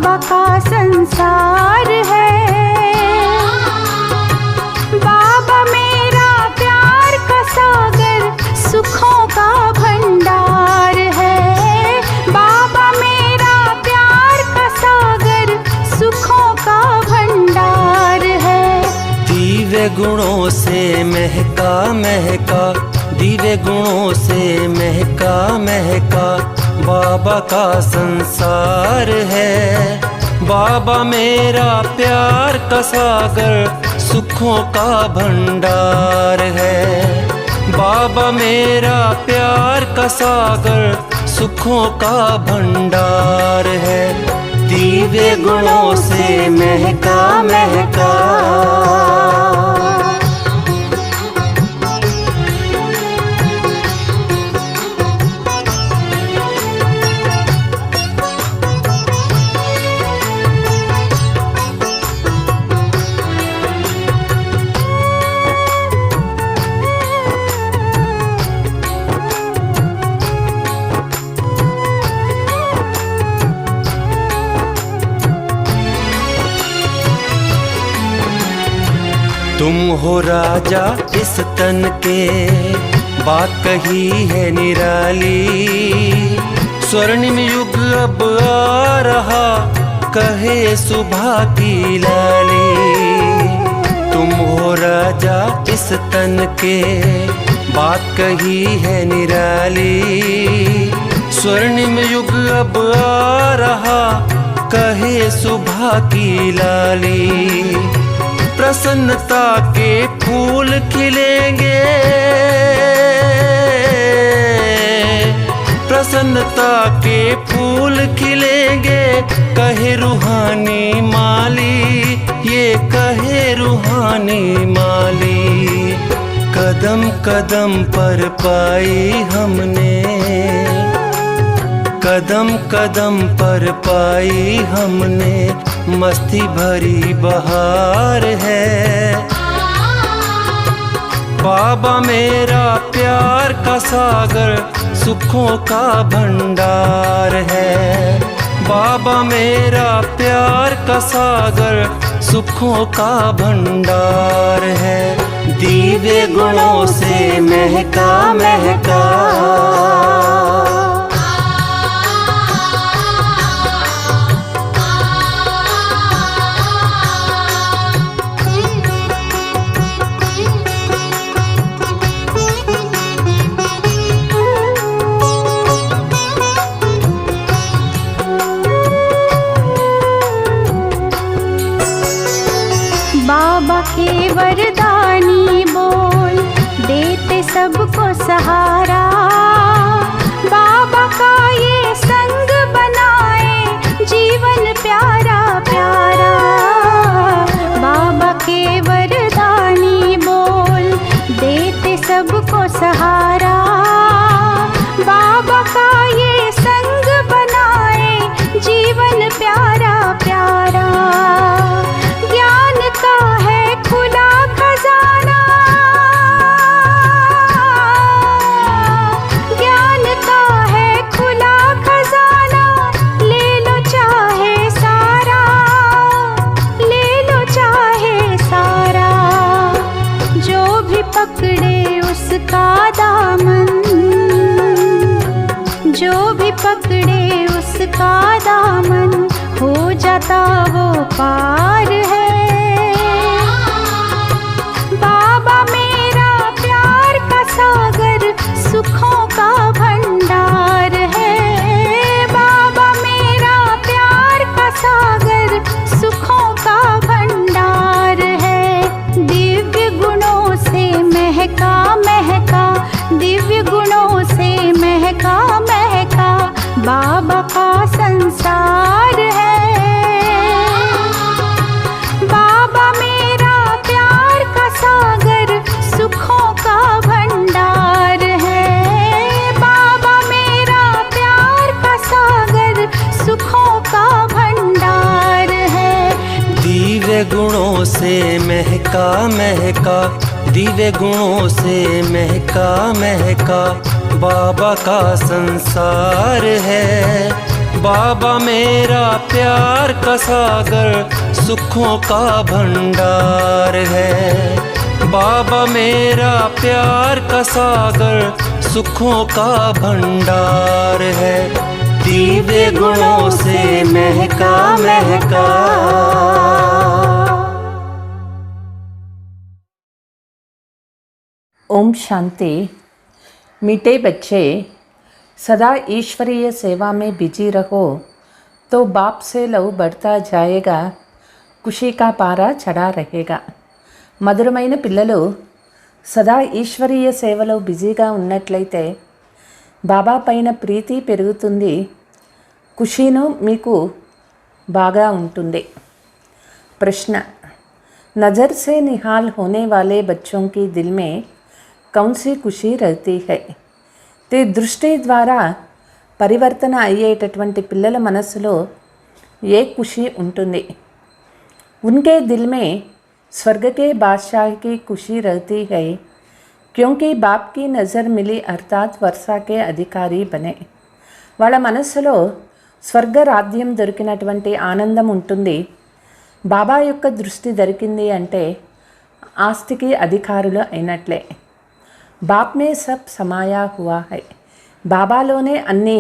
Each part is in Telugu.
बाबा का संसार है। बाबा मेरा प्यार का सागर, सुखों का भंडार है। बाबा मेरा प्यार का सागर, सुखों का भंडार है। दिव्य गुणों से महका महका, दिव्य गुणों से महका महका बाबा का संसार है। बाबा मेरा प्यार का सागर, सुखों का भंडार है। बाबा मेरा प्यार का सागर, सुखों का भंडार है। दिव्य गुणों से महका महका। तुम हो राजा इस तन के, बात कही है निराली। स्वर्णिम युग अब आ रहा, कहे सुबह की लाली। तुम हो राजा इस तन के, बात कही है निराली। स्वर्णिम युग अब आ रहा, कहे सुबह की लाली। प्रसन्नता के फूल खिलेंगे, प्रसन्नता के फूल खिलेंगे। कहे रूहानी माली, ये कहे रूहानी माली। कदम कदम पर पाई हमने, कदम कदम पर पाई हमने मस्ती भरी बहार है। बाबा मेरा प्यार का सागर, सुखों का भंडार है। बाबा मेरा प्यार का सागर, सुखों का भंडार है। दिव्य गुणों से महका महका। बाबा के वरदानी बोल, देते सबको सहारा। बाबा का ये संग बनाए, जीवन प्यारा प्यारा। बाबा के वरदानी बोल, देते सबको सहारा। बाबा का ये संग बनाए, जीवन प्यारा प्यारा। ज्ञान का है खुला खजाना, ज्ञान का है खुला खजाना। ले लो चाहे सारा, ले लो चाहे सारा। जो भी पकड़े उसका दामन, जो भी पकड़े उसका दामन, हो जाता वो पार है। बाबा मेरा प्यार का सागर, सुखों का भंडार है। बाबा मेरा प्यार का सागर, सुखों का भंडार है। दिव्य गुणों से महका महका, दिव्य गुणों से महका महका बाबा का संसार है। बाबा मेरा प्यार का सागर, सुखों का भंडार है। बाबा मेरा प्यार का सागर, सुखों का भंडार है। दिव्य गुणों से महका महका, दिव्य गुणों से महका महका बाबा का संसार है। बाबा मेरा प्यार का सागर सुखों का भंडार है। बाबा मेरा प्यार का सागर सुखों का भंडार है। दिव्य गुणों से महका महका। ओम शांति। मीठे बच्चे, सदा ईश्वरीय सेवा में बिजी रहो तो बाप से लव बढ़ता जाएगा, खुशी का पारा चढ़ा रहेगा। మధురమైన పిల్లలు, సదా ఈశ్వరీయ సేవలో బిజీగా ఉన్నట్లయితే బాబా పైన ప్రీతి పెరుగుతుంది, ఖుషీను మీకు బాగా ఉంటుంది। प्रश्न, नज़र से निहाल होने वाले बच्चों की दिल में कौन सी खुशी रहती है? ते దృష్టి ద్వారా పరివర్తన అయ్యేటటువంటి పిల్లల మనస్సులో ఏ ఖుషి ఉంటుంది? उनके दिल में स्वर्ग के बादशाह की खुशी रहती है, क्योंकि बाप की नज़र मिली अर्थात वर्षा के अधिकारी बने। వాళ్ళ మనస్సులో స్వర్గ రాజ్యం దొరికినటువంటి ఆనందం ఉంటుంది। బాబా యొక్క దృష్టి దొరికింది అంటే ఆస్తికి అధికారులు అయినట్లే। బాప్ మే సబ్ సమాయా హువా హై, బాబాలోనే అన్నీ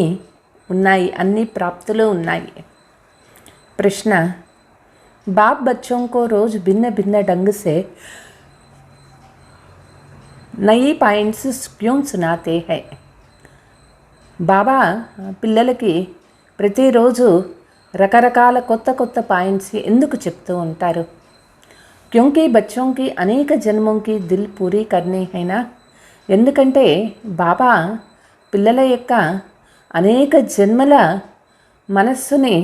ఉన్నాయి, అన్ని ప్రాప్తులు ఉన్నాయి। ప్రశ్న, बाप बच्चों को रोज़ भिन्न भिन्न ढंग से नई पॉइंट्स क्यों सुनाते हैं? బాబా పిల్లలకి ప్రతిరోజు రకరకాల కొత్త కొత్త పాయింట్స్ ఎందుకు చెప్తూ ఉంటారు? क्योंकि बच्चों की అనేక జన్మों की दिल पूरी करनी है ना। ఎందుకంటే బాబా పిల్లల యొక్క అనేక జన్మల మనస్సుని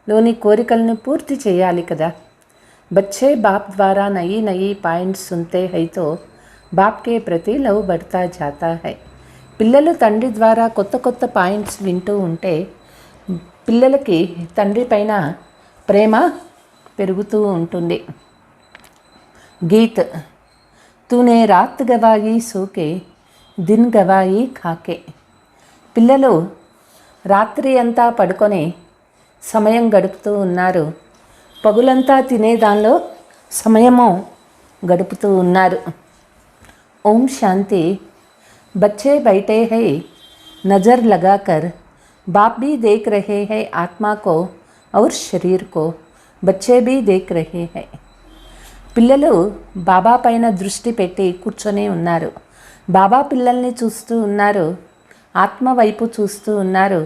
లోని కోరికలను పూర్తి చేయాలి కదా। बच्चे बाप द्वारा नई नई पॉइंट्स सुनते हैं तो बाप के प्रति लव बढ़ता जाता है। పిల్లలు తండ్రి ద్వారా కొత్త కొత్త పాయింట్స్ వింటూ ఉంటే పిల్లలకి తండ్రి పైన ప్రేమ పెరుగుతూ ఉంటుంది। గీత్, తూనే రాత్ గవాయి సోకే దిన్ గవాయి ఖాకే। పిల్లలు రాత్రి అంతా పడుకొని సమయం గడుపుతూ ఉన్నారు, పగులంతా తినేదానిలో సమయము గడుపుతూ ఉన్నారు। ఓం శాంతి। बच्चे बैठे हैं नज़र लगाकर, बाप भी देख रहे हैं आत्मा को और शरीर को, बच्चे भी देख रहे हैं। పిల్లలు బాబా పైన దృష్టి పెట్టి కూర్చొని ఉన్నారు, బాబా పిల్లల్ని చూస్తూ ఉన్నారు, ఆత్మ వైపు చూస్తూ ఉన్నారు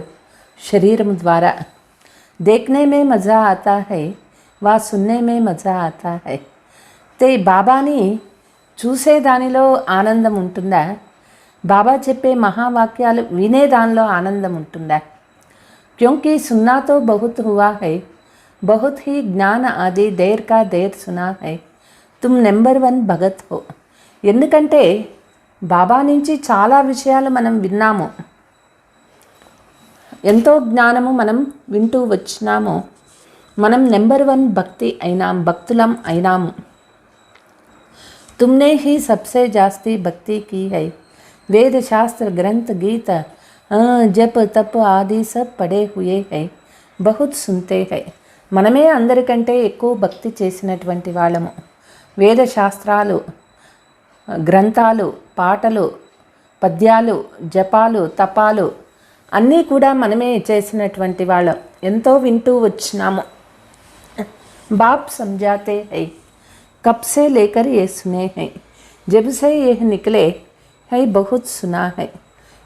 శరీరం ద్వారా। देखने में मज़ा आता है वा सुनने में मज़ा आता है। ते బాబాని చూసే దానిలో ఆనందం ఉంటుందా, బాబా చెప్పే మహావాక్యాలు వినే దానిలో ఆనందం ఉంటుందా? क्योंकि सुनना तो बहुत हुआ है, बहुत ही ज्ञान आदि देर का देर सुना है, तुम నెంబర్ 1 భగత్ हो। ఎందుకంటే బాబా నుంచి చాలా విషయాలు మనం విన్నాము, ఎంతో జ్ఞానము మనం వింటూ వచ్చినాము, మనం నెంబర్ 1 భక్తి అయినాం, భక్తులం అయినాము। तुमने ही सबसे जास्ती भक्ति की है, वेद शास्त्र ग्रंथ गीत जप तप आदि सब पढ़े हुए है, बहुत सुनते हैं। మనమే అందరికంటే ఎక్కువ భక్తి చేసినటువంటి వాళ్ళము। వేద శాస్త్రాలు, గ్రంథాలు, పాటలు, పద్యాలు, జపాలు, తపాలు అన్నీ కూడా మనమే చేసినటువంటి వాళ్ళం, ఎంతో వింటూ వచ్చినాము। बाप समझाते हैं कब से लेकर ये सुने हैं, जब से यह निकले है बहुत सुना है।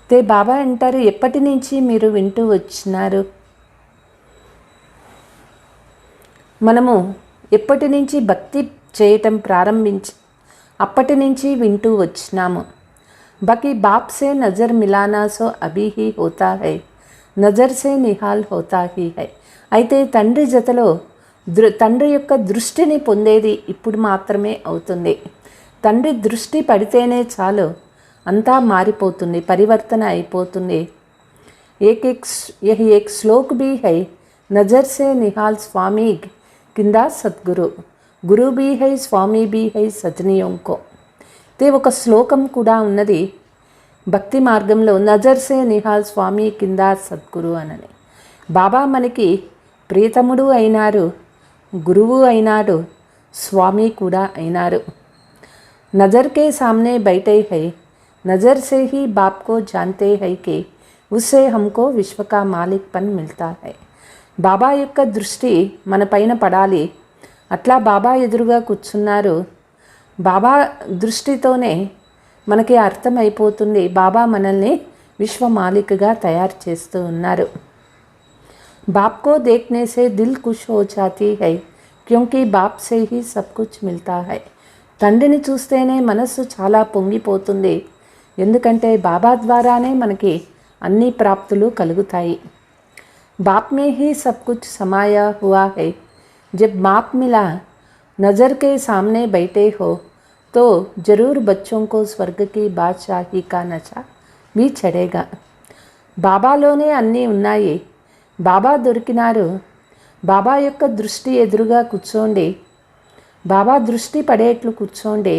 ते బాబా అంటారు, ఎప్పటి నుంచి మీరు వింటూ వచ్చినారు? మనము ఎప్పటి నుంచి భక్తి చేయటం ప్రారంభించి అప్పటి నుంచి వింటూ వచ్చినాము। बाकी बाप से नज़र मिलाना सो अभी ही होता है, नज़र से निहाल होता ही है। అయితే తండ్రి జతలో తండ్రి యొక్క దృష్టిని పొందేది ఇప్పుడు మాత్రమే అవుతుంది। తండ్రి దృష్టి పడితేనే చాలు, అంతా మారిపోతుంది, పరివర్తన అయిపోతుంది। एक श्लोक भी है, नज़र से निहाल स्वामी किंदा सद्गुरु, गुरु भी है स्वामी भी है सजनियों को। ते ఒక శ్లోకం కూడా ఉన్నది భక్తి మార్గంలో, నజర్ సే నిహాల్ స్వామి కింద సద్గురు అనని। బాబా మనకి ప్రియతముడు అయినారు, గురువు అయినారు, स्वामी కూడా అయినారు। नज़र के सामने बैठे हैं, नज़र से ही बाप को जानते हैं कि उससे हमको विश्व का मालिकपन मिलता है। బాబా యొక్క దృష్టి మన పైన పడాలి। అట్లా బాబా ఎదురుగా కూర్చున్నారు। బాబా దృష్టితోనే మనకి అర్థమైపోతుంది బాబా మనల్ని విశ్వ మాలికగా తయారు చేస్తూ ఉన్నారు। बाप को देखने से दिल खुश हो जाती है, क्योंकि बाप से ही सब कुछ मिलता है। తండ్రిని చూస్తేనే మనస్సు చాలా పొంగిపోతుంది, ఎందుకంటే బాబా ద్వారానే మనకి అన్ని ప్రాప్తులు కలుగుతాయి। बाप में ही सब कुछ समाया हुआ है। जब बाप मिला, नज़र के सामने बैठे हो तो ज़रूर बच्चों को स्वर्ग की बादशाही का नशा भी चढ़ेगा। బాబాలోనే అన్నీ ఉన్నాయి। బాబా దొరికినారు। బాబా యొక్క దృష్టి ఎదురుగా కూర్చోండి, బాబా దృష్టి పడేట్లు కూర్చోండి।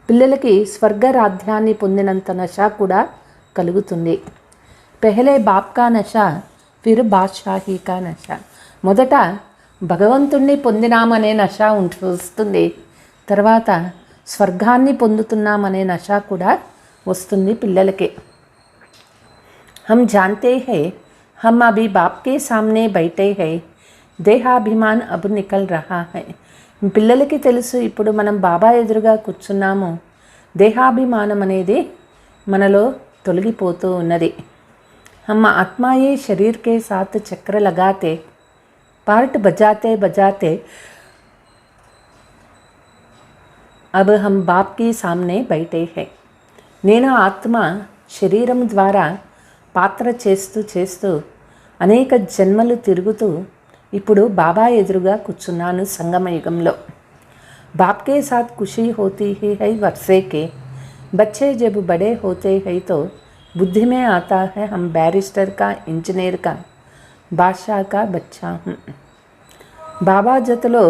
పిల్లలకి స్వర్గ రాజ్యాన్ని పొందినంత నశ కూడా కలుగుతుంది। పెహలే బాప్ కా నశ, ఫిర్ బాద్షాహీ కా నశ। మొదట భగవంతుణ్ణి పొందినామనే నశ వస్తుంది, తర్వాత స్వర్గాన్ని పొందుతున్నామనే నశ కూడా వస్తుంది పిల్లలకి। हम जानते हैं हम अभी बाप के सामने बैठे हैं, దేహాభిమాన్ అబ్ నికల్ రహా హై। పిల్లలకి తెలుసు ఇప్పుడు మనం బాబా ఎదురుగా కూర్చున్నాము, దేహాభిమానం అనేది మనలో తొలగిపోతూ ఉన్నది। हम आत्मा ये शरीर के साथ चक्र लगाते, पार्ट बजाते बजाते अब हम बाप के सामने बैठे हैं। నేను ఆత్మ శరీరం ద్వారా పాత్ర చేస్తూ చేస్తూ అనేక జన్మలు తిరుగుతూ ఇప్పుడు బాబా ఎదురుగా కూర్చున్నాను సంగమయుగంలో। बाप के साथ खुशी होती ही है वर्षे के, बच्चे जब बड़े होते हैं तो बुद्धि में आता है हम बैरिस्टर का, इंजीनियर का, बादशाह का बच्चा हूँ। బాబా జతలో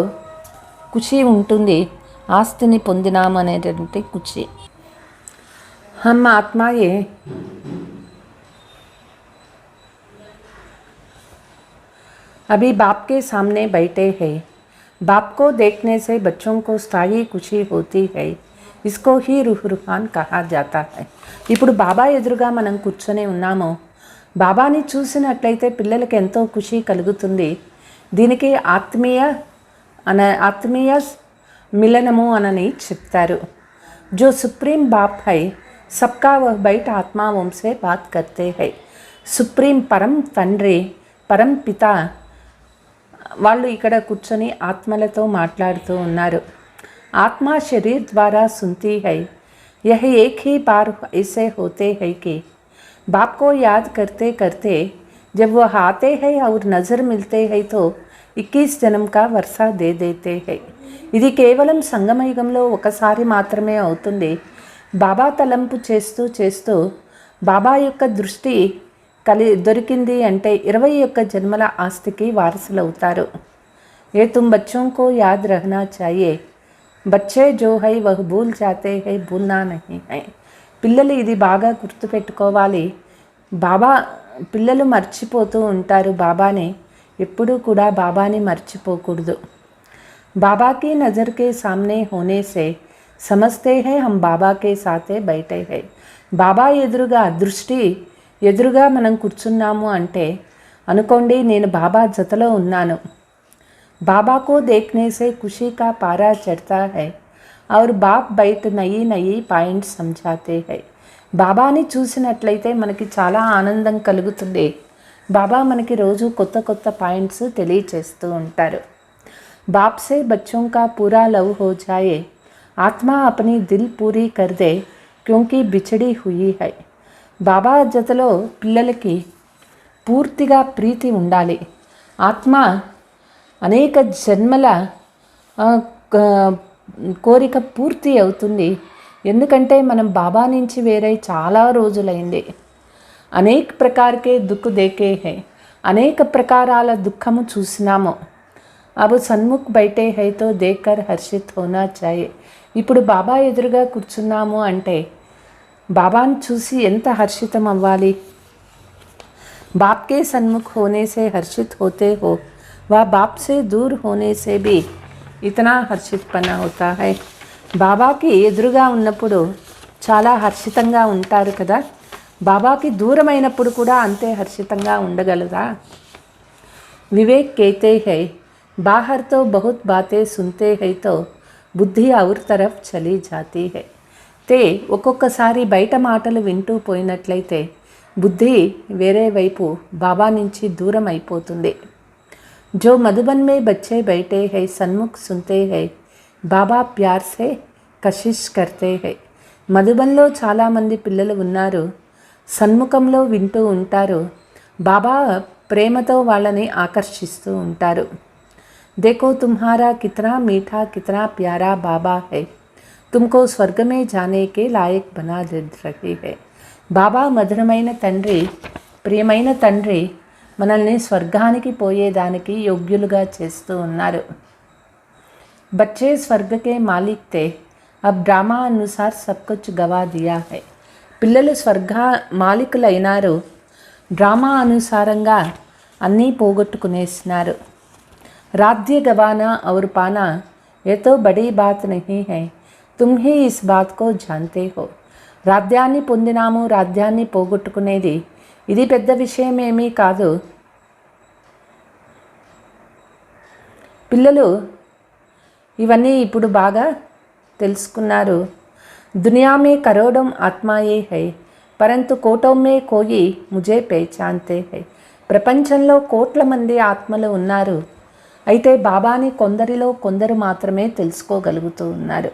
ఖుషి ఉంటుంది, ఆస్తిని పొందినామనేటువంటి ఖుషి। हम आत्माएं अभी बाप के सामने बैठे हैं। बाप को देखने से बच्चों को स्थायी खुशी होती है, इसको ही रूह रूहान कहा जाता है। ఇప్పుడు బాబా ఎదురుగా మనం కూర్చొని ఉన్నాము, బాబాని చూసినట్లయితే పిల్లలకి ఎంతో ఖుషి కలుగుతుంది। దీనికి ఆత్మీయ మిలనము అనని చెప్తారు। जो सुप्रीम बाप है सबका वह बैठ आत्माओं से बात करते हैं। సుప్రీం పరం తండ్రి, పరం పిత వాళ్ళు ఇక్కడ కూర్చొని ఆత్మలతో మాట్లాడుతూ ఉన్నారు। ఆత్మ శరీర్ ద్వారా सुनती है, यह एक ही बार ऐसे होते हैं कि बाप को याद करते करते जब वह आते हैं और नज़र मिलते हैं तो 21 जन्म का वर्षा दे देते हैं। ఇది కేవలం సంగమయుగంలో ఒకసారి మాత్రమే అవుతుంది। బాబా తలంపు చేస్తూ చేస్తూ బాబా యొక్క దృష్టి దొరికింది అంటే 21 జన్మల ఆస్తికి వారసులవుతారు। ये तुम बच्चों को याद रखना चाहिए, बच्चे जो है वह भूल जाते हैं, भूलना नहीं है। పిల్లలు ఇది బాగా గుర్తుపెట్టుకోవాలి, పిల్లలు మర్చిపోతూ ఉంటారు బాబాని, ఎప్పుడూ కూడా బాబాని మర్చిపోకూడదు। बाबा की नज़र के सामने होने से समझते हैं हम बाबा के साथ बैठे हैं। బాబా ఎదురుగా దృష్టి ఎదురుగా మనం కూర్చున్నాము అంటే అనుకోండి నేను బాబా జతలో ఉన్నాను। बाबा को देखने से खुशी का पारा चढ़ता है और बाप बैठ नई नई పాయింట్స్ समझाते हैं। బాబాని చూసినట్లయితే మనకి చాలా ఆనందం కలుగుతుంది। బాబా మనకి రోజు కొత్త కొత్త పాయింట్స్ తెలియచేస్తూ ఉంటారు। बाप से बच्चों का पूरा लव हो जाए, आत्मा अपनी दिल पूरी कर दे क्योंकि बिछड़ी हुई है। బాబా జతలో పిల్లలకి పూర్తిగా ప్రీతి ఉండాలి। ఆత్మ అనేక జన్మల కోరిక పూర్తి అవుతుంది, ఎందుకంటే మనం బాబా నుంచి వేరే చాలా రోజులైంది। అనేక ప్రకారకే దుఃఖ దేకే హై, అనేక ప్రకారాల దుఃఖము చూసినాము। अब సన్ముఖ్ బైటే హై తో దేక్కర్ హర్షిత్ హోనా చాయే। ఇప్పుడు బాబా ఎదురుగా కూర్చున్నాము అంటే బాబాను చూసి ఎంత హర్షితం అవ్వాలి। बाप के सन्मुख होने से हर्षित होते हो, वह बाप से दूर होने से भी इतना हर्षितपना होता है। బాబాకి ఎదురుగా ఉన్నప్పుడు చాలా హర్షితంగా ఉంటారు కదా, బాబాకి దూరమైనప్పుడు కూడా అంతే హర్షితంగా ఉండగలరా? विवेक कहते हैं बाहर तो बहुत बातें सुनते हैं तो బుద్ధి और तरफ चली जाती है. తే ఒక్కొక్కసారి బయట మాటలు వింటూ పోయినట్లయితే బుద్ధి వేరే వైపు బాబా నుంచి దూరం అయిపోతుంది. जो मधुबन में बच्चे बैठे हैं सन्मुख सुनते हैं, బాబా ప్యార్ సే కషిష్ కర్తే హై. మధుబన్లో చాలామంది పిల్లలు ఉన్నారు, సన్ముఖంలో వింటూ ఉంటారు, బాబా ప్రేమతో వాళ్ళని ఆకర్షిస్తూ ఉంటారు. देखो तुम्हारा कितना मीठा कितना प्यारा बाबा है, तुमको स्वर्ग में जाने के लायक बना दे रही है. బాబా మధురమైన తండ్రి, ప్రియమైన తండ్రి మనల్ని స్వర్గానికి పోయేదానికి యోగ్యులుగా చేస్తూ ఉన్నారు. बच्चे स्वर्ग के मालिक थे, अब ड्रामा अनुसार सब कुछ गवा दिया है. పిల్లలు స్వర్గ మాలికులైనారు, డ్రామా అనుసారంగా అన్నీ పోగొట్టుకునేసినారు. राज्य गवाना और पाना ये तो बड़ी बात नहीं है, तुम ही इस बात को जानते हो. రాజ్యాన్ని పొందినాము, రాజ్యాన్ని పోగొట్టుకునేది ఇది పెద్ద విషయం ఏమీ కాదు. పిల్లలు ఇవన్నీ ఇప్పుడు బాగా తెలుసుకున్నారు. दुनिया में करोड़ों आत्माएं है, परंतु कोटों में कोई मुझे पहचानते है. ప్రపంచంలో కోట్ల మంది ఆత్మలు ఉన్నారు, అయితే బాబాని కొందరిలో కొందరు మాత్రమే తెలుసుకోగలుగుతూ ఉన్నారు.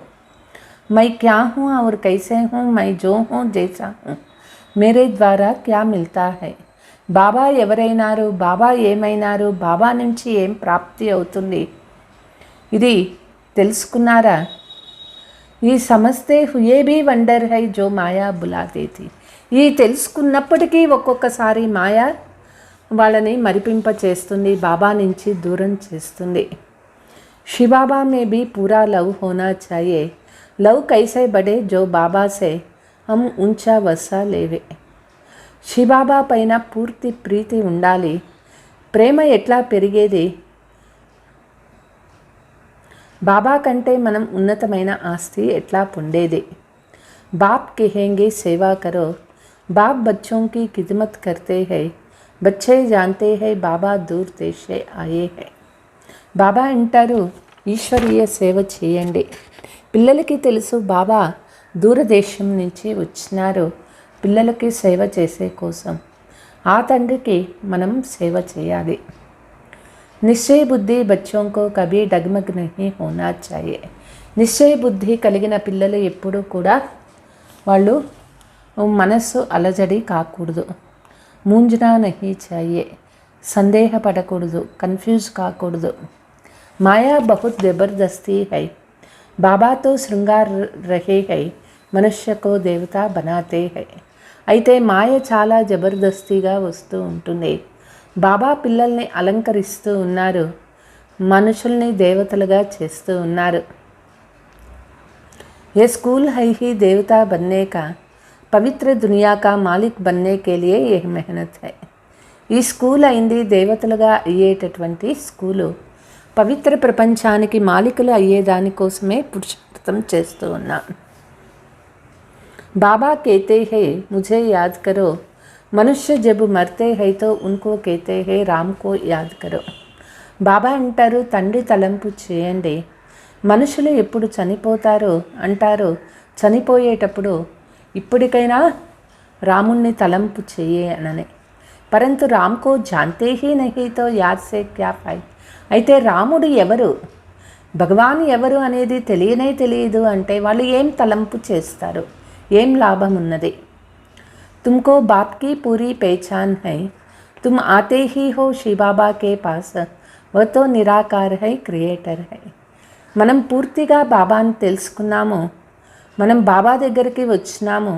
मैं क्या हूँ और कैसे हूँ, मैं जो हूँ जैसा हूँ, मेरे द्वारा क्या मिलता है. బాబా ఎవరైనారు, బాబా ఏమైనారు, బాబా నుంచి ఏం ప్రాప్తి అవుతుంది, ఇది తెలుసుకున్నారా? ఈ సమస్తే హుయే భీ వండర్ హై జో మాయా బులాతే థీ. ఈ తెలుసుకున్నప్పటికీ ఒక్కొక్కసారి మాయా వాళ్ళని మరిపింప చేస్తుంది, బాబా నుంచి దూరం చేస్తుంది. శివబాబా మే భీ పూరా లవ్ హోనా చాహియే, లవ్ కైసే బడే జో బాబా సే హమ్ ఉంచా వసా లేవే. శివబాబా పైన పూర్తి ప్రీతి ఉండాలి. ప్రేమ ఎట్లా పెరిగేది? బాబా కంటే మనం ఉన్నతమైన ఆస్తి ఎట్లా పొందేది? బాప్ కహేంగే సేవా కరో, బాప్ బచ్చోं की खिदमत करते हैं, बच्चे जानते हैं बाबा दूर देश से आए हैं. బాబా అంటారు ఈశ్వరీయ సేవ చేయండి. పిల్లలకి తెలుసు బాబా దూరదేశం నుంచి వచ్చినారు పిల్లలకి సేవ చేసే కోసం. ఆ తండ్రికి మనం సేవ చేయాలి. నిశ్చయ బుద్ధి బచ్చోं को कभी डगमग नहीं होना चाहिए. నిశ్చయ బుద్ధి కలిగిన పిల్లలు ఎప్పుడూ కూడా వాళ్ళు మనస్సు అలజడి కాకూడదు. మూంజనా నహీ చాహియే, సందేహపడకూడదు, కన్ఫ్యూజ్ కాకూడదు. మాయా బహుత్ జబర్దస్తి హై, బాబా తో శృంగార్ రహే హై, మనుష్య కో దేవతా బనాతే హై. అయితే మాయ చాలా జబర్దస్తిగా వస్తూ ఉంటుంది. బాబా పిల్లల్ని అలంకరిస్తూ ఉన్నారు, మనుషుల్ని దేవతలుగా చేస్తూ ఉన్నారు. ये स्कूल है ही देवता बनने का, पवित्र दुनिया का मालिक बनने के लिए यह मेहनत है. ఈ స్కూల్ అయింది దేవతలుగా అయ్యేటటువంటి స్కూలు, పవిత్ర ప్రపంచానికి మాలికలు అయ్యేదానికోసమే పురుషార్థం చేస్తూ ఉన్నాం. బాబా कहते हैं मुझे याद करो, మనుష్య జబ్ మర్తే హై తో ఉన్కో कहते हैं రామ్ కో యాద్ కరో. బాబా అంటారు తండ్రి తలంపు చేయండి. మనుషులు ఎప్పుడు చనిపోతారో అంటారు, చనిపోయేటప్పుడు ఇప్పటికైనా రాముణ్ణి తలంపు చేయనని. పరంతు రామ్కో జాంతే హీ నహీతో యాద్ సే క్యా ఫాయ్. అయితే రాముడు ఎవరు, భగవాన్ ఎవరు అనేది తెలియనే తెలియదు అంటే వాళ్ళు ఏం తలంపు చేస్తారు, ఏం లాభం ఉన్నది? तुमको बाप की पूरी पहचान है, तुम आते ही हो शिव बाबा के पास, वह तो निराकार है, क्रिएटर है. మనం పూర్తిగా బాబాని తెలుసుకున్నాము, మనం బాబా దగ్గరికి వచ్చినాము.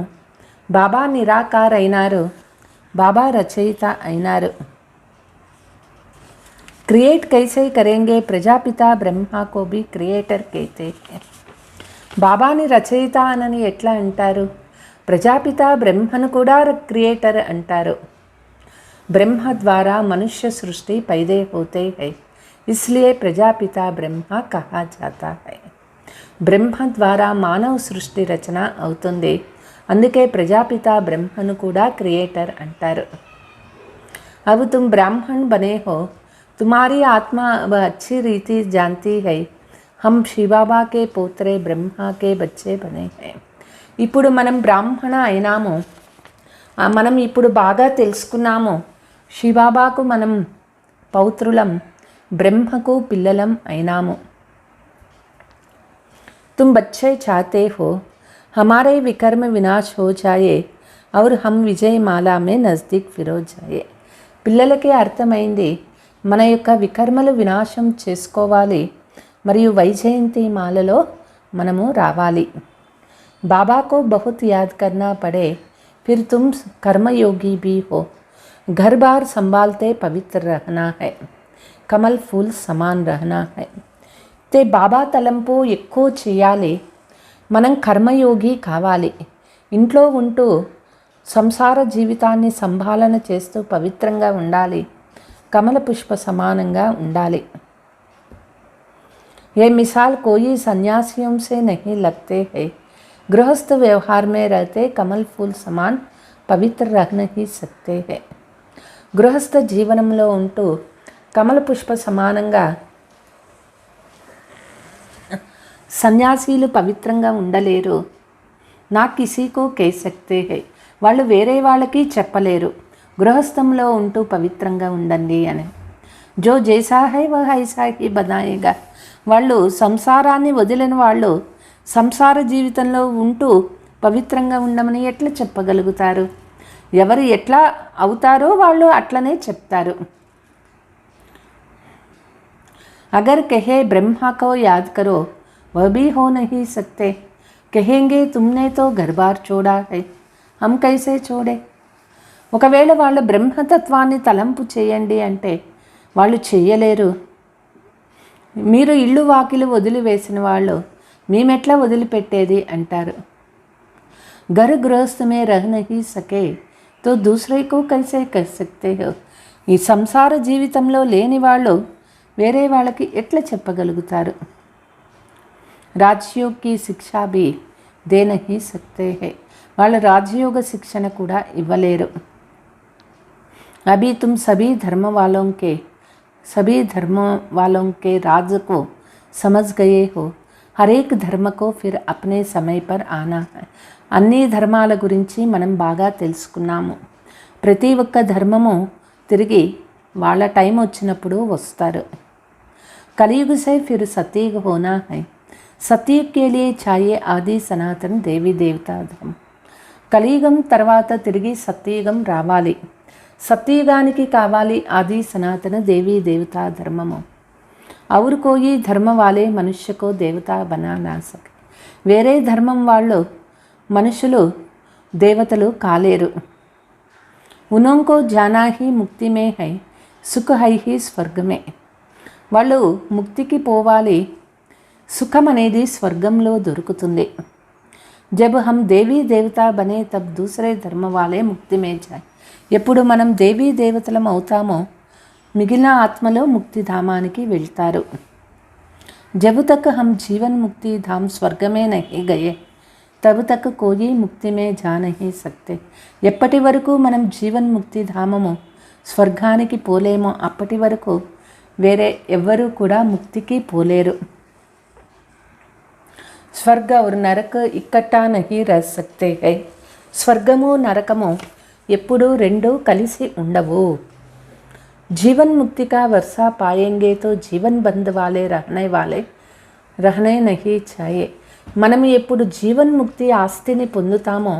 బాబా నిరాకార్ అయినారు, బాబా రచయిత అయినారు. క్రియేట్ కైసే కరేంగే, ప్రజాపిత బ్రహ్మ కో భీ క్రియేటర్ कहते हैं. బాబాని రచయిత అని ఎట్లా అంటారు? ప్రజాపిత బ్రహ్మను కూడా క్రియేటర్ అంటారు. ब्रह्म द्वारा मनुष्य सृष्टि पैदा होते हैं, इसलिए प्रजापिता ब्रह्म कहा जाता है. బ్రహ్మ ద్వారా మానవ సృష్టి రచన అవుతుంది. అందుకే ప్రజాపిత బ్రహ్మను కూడా క్రియేటర్ అంటారు. अब तुम ब्राह्मण बने हो, तुम्हारी आत्मा अब अच्छी रीति जानती है, हम शिव बाबा के पोत्रे ब्रह्मा के बच्चे बने हैं. ఇప్పుడు మనం బ్రాహ్మణ అయినాము, మనం ఇప్పుడు బాగా తెలుసుకున్నాము, శివబాబాకు మనం పౌత్రులం, బ్రహ్మకు పిల్లలం అయినాము. तुम बच्चे चाहते हो हमारे विकर्म विनाश हो जाए और हम विजय माला में नज़दीक फिरो जाए. పిల్లలకి అర్థమైంది, మన యొక్క వికర్మలు వినాశం చేసుకోవాలి మరియు వైజయంతి మాలలో మనము రావాలి. बाबा को बहुत याद करना पड़े, फिर तुम कर्मयोगी भी हो. घर बार संभालते पवित्र रहना है, कमल फूल समान रहना है. ते బాబా తలంపు ఎక్కువ చేయాలి, మనం కర్మయోగి కావాలి, ఇంట్లో ఉంటూ సంసార జీవితాన్ని సంభాలన చేస్తూ పవిత్రంగా ఉండాలి, కమల పుష్ప సమానంగా ఉండాలి. ये मिसाल कोई सन्यासियों से नहीं लगते हैं, गृहस्थ व्यवहार में रहते कमल फूल समान पवित्र रह नहीं सकते हैं. గృహస్థ జీవనంలో ఉంటూ కమల పుష్ప సమానంగా సన్యాసీలు పవిత్రంగా ఉండలేరు. నా కిసీకో కే సక్తే హై, వాళ్ళు వేరే వాళ్ళకి చెప్పలేరు గృహస్థంలో ఉంటూ పవిత్రంగా ఉండండి అని. జో జైసా హై వహ ఐసా హీ బనాయేగా, వాళ్ళు సంసారాన్ని వదిలిన వాళ్ళు సంసార జీవితంలో ఉంటూ పవిత్రంగా ఉండమని ఎట్లా చెప్పగలుగుతారు? ఎవరు ఎట్లా అవుతారో వాళ్ళు అట్లనే చెప్తారు. అగర్ కహే బ్రహ్మా కో యాద్ కరో वह भी हो नहीं सकते, कहेंगे तुमने तो घर बार छोड़ा है, हम कैसे छोड़े. ఒకవేళ వాళ్ళు బ్రహ్మతత్వాన్ని తలంపు చేయండి అంటే వాళ్ళు చేయలేరు. మీరు ఇల్లు వాకిలు వదిలివేసిన వాళ్ళు మేమెట్లా వదిలిపెట్టేది అంటారు. घर गृहस्थ में रह नहीं सके तो दूसरे को कैसे कर सकते हो. ఈ సంసార జీవితంలో లేని వాళ్ళు వేరే వాళ్ళకి ఎట్లా చెప్పగలుగుతారు? రాజయోగ్ की शिक्षा भी दे नहीं सकते हैं, వాళ్ళు రాజయోగ శిక్షణ కూడా ఇవ్వలేరు. अभी तुम सभी धर्म वालों के राज को समझ गए हो, हर एक धर्म को फिर अपने समय पर आना है. అన్ని ధర్మాల గురించి మనం బాగా తెలుసుకున్నాము. ప్రతి ఒక్క ధర్మము తిరిగి వాళ్ళ టైం వచ్చినప్పుడు వస్తారు. कलयुग से फिर सतयुग होना है, सतयुग के लिए चाहिए आदि सनातन देवी देवता धर्म. కలియుగం తర్వాత తిరిగి సత్యయుగం రావాలి. సత్యయుగానికి కావాలి ఆది సనాతన దేవీ దేవతా ధర్మము. और कोई धर्म वाले मनुष्य को देवता बना ना सके, వేరే ధర్మం వాళ్ళు మనుషులు దేవతలు కాలేరు. उनको जाना ही मुक्ति में है, सुख है ही स्वर्ग में. వాళ్ళు ముక్తికి పోవాలి, సుఖం అనేది స్వర్గంలో దొరుకుతుంది. जब हम देवी देवता बने तब दूसरे धर्म वाले मुक्ति में जाए. ఎప్పుడు మనం దేవీ దేవతలం అవుతామో మిగిలిన ఆత్మలో ముక్తిధామానికి వెళ్తారు. जब तक हम जीवन मुक्ति धाम स्वर्ग में नहीं गए तब तक कोई मुक्ति में जा नहीं सकते. ఎప్పటి వరకు మనం జీవన్ ముక్తి ధామము స్వర్గానికి పోలేమో అప్పటి వరకు వేరే ఎవ్వరూ కూడా ముక్తికి పోలేరు. स्वर्ग और नरक इकट्ठा नहीं रह सकते हैं. స్వర్గము నరకము ఎప్పుడూ రెండు కలిసి ఉండవు. जीवन मुक्ति का वर्षा पाएंगे तो जीवन बंद वाले रहने नहीं चाहिए. మనం ఎప్పుడు జీవన్ ముక్తి ఆస్తిని పొందుతామో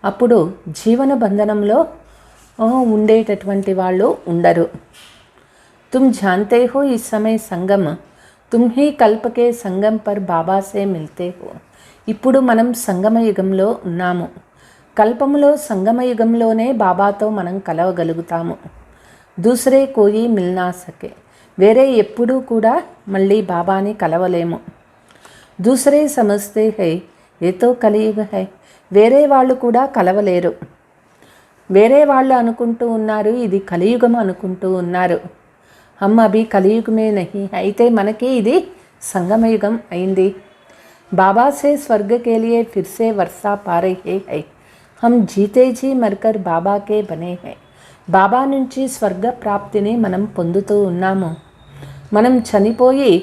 అప్పుడు జీవన బంధనంలో ఉండేటటువంటి వాళ్ళు ఉండరు. तुम जानते हो इस समय संगम तुम ही कल्प के संगम पर बाबा से मिलते हो. ఇప్పుడు మనం సంగమ యుగంలో ఉన్నాము. కల్పములో సంగమ యుగంలోనే బాబాతో మనం కలవగలుగుతాము. దూసరే కోయి మిల్నా సకే, వేరే ఎప్పుడూ కూడా మళ్ళీ బాబాని కలవలేము. దూసరే సమస్తే హై ఏ తో కలియుగ హై, వేరే వాళ్ళు కూడా కలవలేరు. వేరే వాళ్ళు అనుకుంటూ ఉన్నారు ఇది కలియుగం అనుకుంటూ ఉన్నారు. హమ్ అభి కలియుగమే నహీ, అయితే మనకి ఇది సంగమయుగం అయింది. బాబా సే స్వర్గ కే లియే ఫిర్ సే వర్షా పా రహే హై, హమ్ జీతే జీ మర్కర్ బాబా కే బనే హై. బాబా నుంచి స్వర్గ ప్రాప్తిని మనం పొందుతూ ఉన్నాము. మనం చనిపోయి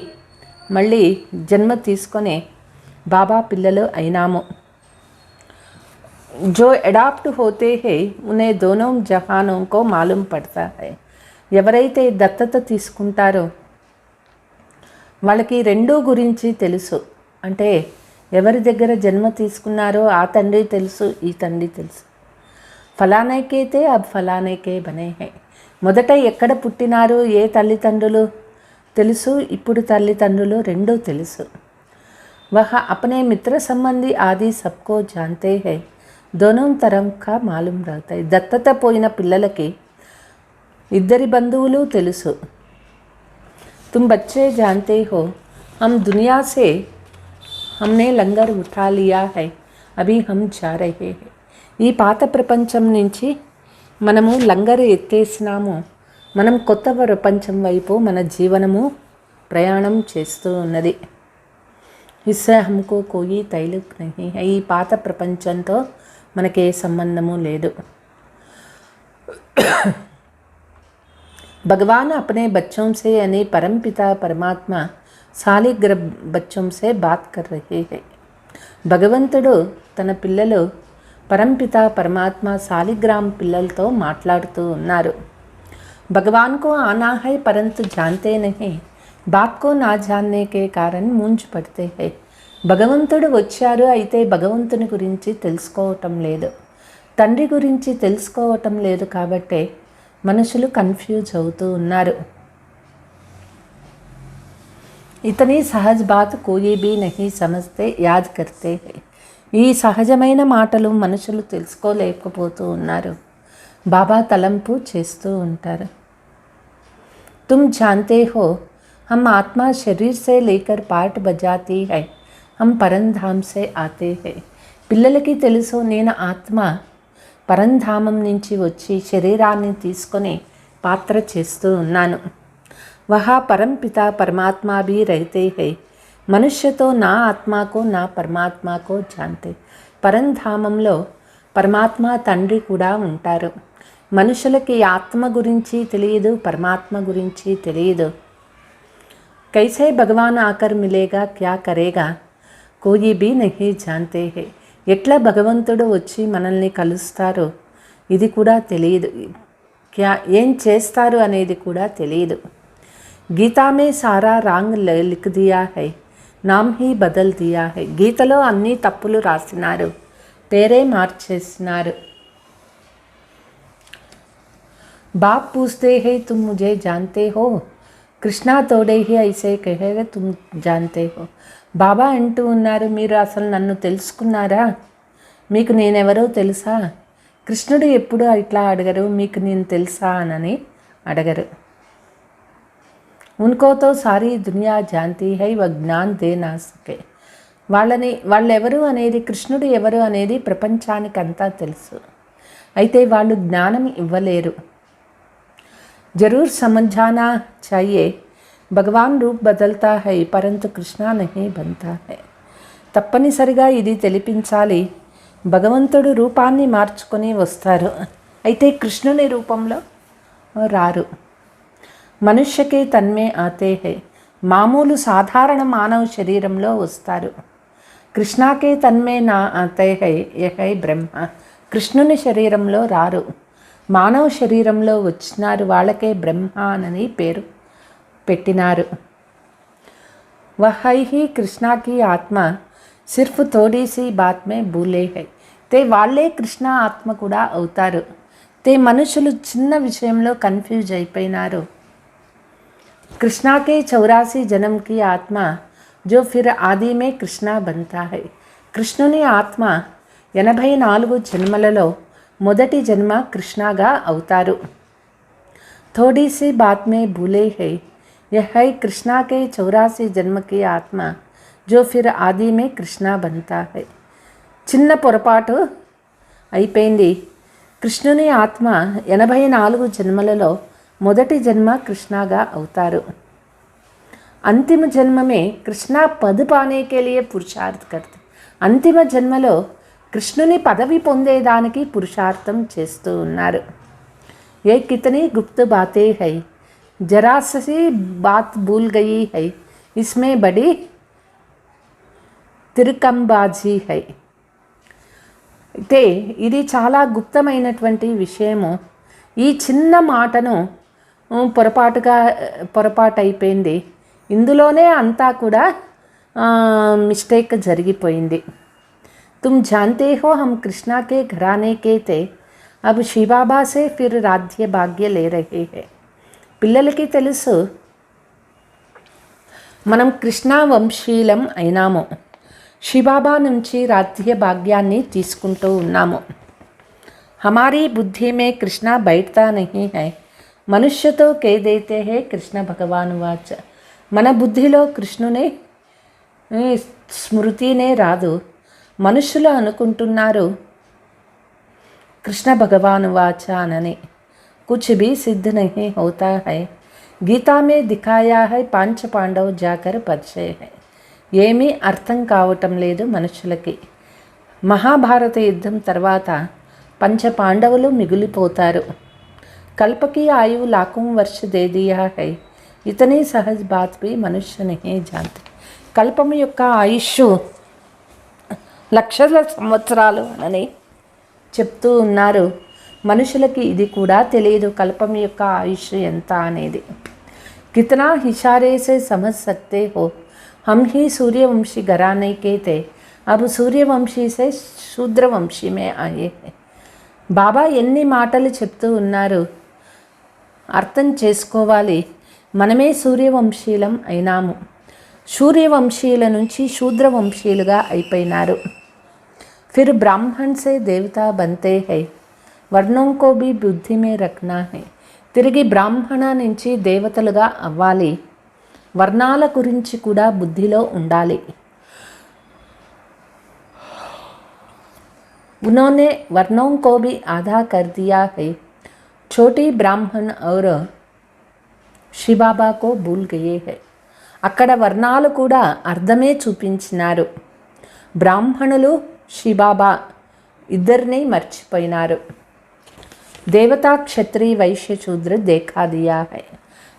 మళ్ళీ జన్మ తీసుకొని బాబా పిల్లలు అయినాము. जो अडाप्ट होते हैं उन्हें दोनों जहानों को मालूम पड़ता है. ఎవరైతే దత్తత తీసుకుంటారో వాళ్ళకి రెండూ గురించి తెలుసు. అంటే ఎవరి దగ్గర జన్మ తీసుకున్నారో ఆ తండ్రి తెలుసు, ఈ తండ్రి తెలుసు. ఫలానాకైతే అబ్ ఫలానాకే బనే హై, మొదట ఎక్కడ పుట్టినారు ఏ తల్లిదండ్రులు తెలుసు, ఇప్పుడు తల్లిదండ్రులు రెండూ తెలుసు. వహ అపనే మిత్ర సంబంధి ఆది సబ్కో జాంతే హై, దోనో తరం కా మాలూమ్ రహతా హై. దత్తత పోయిన పిల్లలకి ఇద్దరి బంధువులు తెలుసు. तुम बच्चे जानते हो हम दुनिया से हमने लंगर उठा लिया है, अभी हम जा रहे हैं. ఈ పాత ప్రపంచం నుంచి మనము లంగరు ఎత్తేసినాము. మనం కొత్త ప్రపంచం వైపు మన జీవనము ప్రయాణం చేస్తూ ఉన్నది. ఇస్సే హమ్కో కోయి తైలుక్ నహీ హై, ఈ పాత ప్రపంచంతో మనకే సంబంధము లేదు. भगवान अपने बच्चों से यानी परमपिता परमात्मा सालिग्राम बच्चों से बात कर रहे हैं. భగవంతుడు తన పిల్లలు పరంపిత పరమాత్మ సాలిగ్రామ్ పిల్లలతో మాట్లాడుతూ ఉన్నారు. భగవాన్ को आना है परंतु जानते नहीं, बाप को ना जानने के कारण मूंझ पड़ते हैं. భగవంతుడు వచ్చారు, అయితే భగవంతుని గురించి తెలుసుకోవటం లేదు, తండ్రి గురించి తెలుసుకోవటం లేదు. కాబట్టే మనుషులు కన్ఫ్యూజ్ అవుతూ ఉన్నారు. ఇతని సహజ బాత్ కోయి బీ నహీ సమజ్తే యాద్ కర్తే హై. ఈ సహజమైన మాటలు మనుషులు తెలుసుకోలేకపోతూ ఉన్నారు, బాబా తలంపు చేస్తూ ఉంటారు. తుమ్ జాన్తే హో హమ్ ఆత్మా శరీర్ సే లేకర్ పాట్ బజాతీ హై, హమ్ పరంధామ్ సే ఆతే హై. పిల్లలకి తెలుసు నేను ఆత్మ పరంధామం నుంచి వచ్చి శరీరాన్ని తీసుకొని పాత్ర చేస్తూ ఉన్నాను. వహా పరంపిత పరమాత్మా భీ రహతే హై, మనుష్యతో నా ఆత్మకో నా పరమాత్మకో జాంతే. పరంధామంలో పరమాత్మ తండ్రి కూడా ఉంటారు. మనుషులకి ఆత్మ గురించి తెలియదు, పరమాత్మ గురించి తెలియదు. కైసే భగవాన్ ఆకర్ మిలేగా క్యా కరేగా కోయి భీ నహీ జాంతే హై. ఎట్లా భగవంతుడు వచ్చి మనల్ని కలుస్తారో ఇది కూడా తెలియదు, ఏం చేస్తారు అనేది కూడా తెలియదు. గీతా మే సారా రాంగ్ లిఖ్ దియా హై, నామ్ హీ బదల్ దియా హై. గీతలో అన్ని తప్పులు రాసినారు, పేరే మార్చేసినారు. బాప్ పూछते हैं तुम मुझे जानते हो, కృష్ణా తోడే హీ ఐసే కహేగా తుమ్ జాన్తే హో. బాబా అంటూ ఉన్నారు, మీరు అసలు నన్ను తెలుసుకున్నారా, మీకు నేనెవరో తెలుసా. కృష్ణుడు ఎప్పుడు ఇట్లా అడగరు, మీకు నేను తెలుసా అని అడగరు. ఉన్కోతో సారీ దునియా జాంతీ హై వ జ్ఞాన్ దే నా సకే. వాళ్ళెవరు అనేది, కృష్ణుడు ఎవరు అనేది ప్రపంచానికంతా తెలుసు, అయితే వాళ్ళు జ్ఞానం ఇవ్వలేరు. జరూర్ సమझाना चाहिए భగవాన్ రూప్ బదల్తా హై పరంతు కృష్ణ నహీ బంతా హై. తప్పనిసరిగా ఇది తెలిపించాలి, భగవంతుడు రూపాన్ని మార్చుకొని వస్తారు, అయితే కృష్ణుని రూపంలో రారు. మనుష్యకే తన్మే ఆతే హై, మామూలు సాధారణ మానవ శరీరంలో వస్తారు. కృష్ణాకే తన్మే నా ఆతే హై యహై బ్రహ్మ. కృష్ణుని శరీరంలో రారు, మానవ శరీరంలో వచ్చినారు, వాళ్ళకే బ్రహ్మ అని పేరు పెట్టినారు. వహై హీ కృష్ణాకి ఆత్మ సిర్ఫ్ థోడీ సీ బాత్ మే భూలే హై. తే వాళ్ళే కృష్ణ ఆత్మ కూడా అవుతారు, తే మనుషులు చిన్న విషయంలో కన్ఫ్యూజ్ అయిపోయినారు. కృష్ణాకే 84 జన్మ కి ఆత్మ జో ఫిర్ ఆది మే కృష్ణ బంతా హై. కృష్ణుని ఆత్మ 84 జన్మలలో మొదటి జన్మ కృష్ణగా అవుతారు. थोड़ी सी बात में भूले है यह है कृष्णा के 84 जन्म की आत्मा जो फिर आदि में कृष्णा बनता है. చిన్న పొరపాటు అయిపోయింది, కృష్ణుని ఆత్మ 84 జన్మలలో మొదటి జన్మ కృష్ణగా అవుతారు. अंतिम जन्म में कृष्णा पद पाने के लिए पुरुषार्थ करते. अंतिम जन्मलो कृष्णुनि पदवी పొందేదానికి పురుషార్థం చేస్తూ ఉన్నారు. ये कितनी गुप्त बातें है, जरा सी बात भूल गई है, इसमें बड़ी తిరకంబాజీ है. అయితే ఇది చాలా గుప్తమైనటువంటి విషయము. ఈ చిన్న మాటను పొరపాటు అయిపోయింది. ఇందులోనే అంతా కూడా మిస్టేక్ జరిగిపోయింది. तुम जानते हो हम कृष्णा के घराने के थे, अब शिव बाबा से फिर राज्य भाग्य ले रहे हैं. పిల్లలకి తెలుసు మనం కృష్ణా వంశీలం అయినాము, శివబాబా నుంచి రాజ్య భాగ్యాన్ని తీసుకుంటూ ఉన్నాము. हमारी बुद्धि में कृष्णा बैठता नहीं है, मनुष्य तो कह देते हैं कृष्ण भगवान वाच. మన బుద్ధిలో కృష్ణుని స్మృతినే రాదు, మనుషులు అనుకుంటున్నారు కృష్ణ భగవాన్ వాచ అని. कुछ भी सिद्ध नहीं होता है. गीता में दिखाया है पांच पांडव जाकर परिचय है. ఏమీ అర్థం కావటం లేదు మనుషులకి. మహాభారత యుద్ధం తర్వాత పంచ పాండవులు మిగిలిపోతారు. కల్పకి ఆయువు लाखों वर्ष दे दिया है, ఇతని సహజ్ బాత్ भी మనుష్య नहीं जानते. కల్పం యొక్క ఆయుష్ లక్షల సంవత్సరాలు అని చెప్తూ ఉన్నారు. మనుషులకి ఇది కూడా తెలియదు కల్పం యొక్క ఆయుష్ ఎంత అనేది. कितना इशारे से समझ सकते हो, हम ही सूर्यवंशी घराने के थे, अब सूर्यवंशी से शूद्रवंशी में आए हैं. బాబా ఎన్ని మాటలు చెప్తూ ఉన్నారు, అర్థం చేసుకోవాలి. మనమే సూర్యవంశీలం అయినాము, సూర్యవంశీయుల నుంచి శూద్రవంశీయులుగా అయిపోయినారు. फिर ब्राह्मण से देवता बनते हैं, वर्णों को भी बुद्धि में रखना है. తిరిగి బ్రాహ్మణ నుంచి దేవతలుగా అవ్వాలి, వర్ణాల గురించి కూడా బుద్ధిలో ఉండాలి. उन्होंने वर्णों को भी आधा कर दिया है, छोटी ब्राह्मण और శివబాబా కో భూల్ గయే హై. అక్కడ వర్ణాలు కూడా అర్థమే చూపించినారు. బ్రాహ్మణులు శివబాబా ఇద్దరిని మర్చిపోయినారు. దేవతా క్షత్రియ వైశ్య శూద్ర దేఖా దియా హై.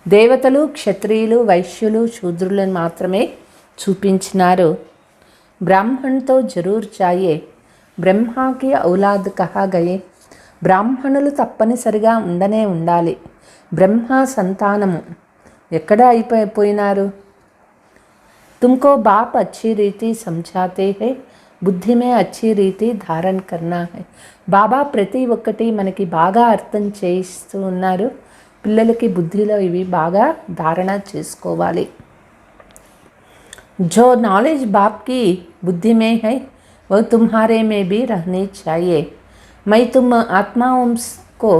దేవతలు క్షత్రియులు వైశ్యులు శూద్రులను మాత్రమే చూపించినారు. బ్రాహ్మణ్తో జరూర్ చాయే, బ్రహ్మాకి ఔలాద్ కహా గయే. బ్రాహ్మణులు తప్పనిసరిగా ఉండనే ఉండాలి. బ్రహ్మ సంతానము ఎక్కడ అయిపోయినారు. तुमको बाप अच्छी रीति समझाते हैं, బుద్ధి మే అచ్చి రీతి ధారణ కర్నా హై. బాబా ప్రతి ఒక్కటి మనకి బాగా అర్థం చేయిస్తూ ఉన్నారు. పిల్లలకి బుద్ధిలో ఇవి బాగా ధారణ చేసుకోవాలి. जो नॉलेज बाप की बुद्धि में है वह तुम्हारे में भी रहनी चाहिए. मैं तुम आत्माओं को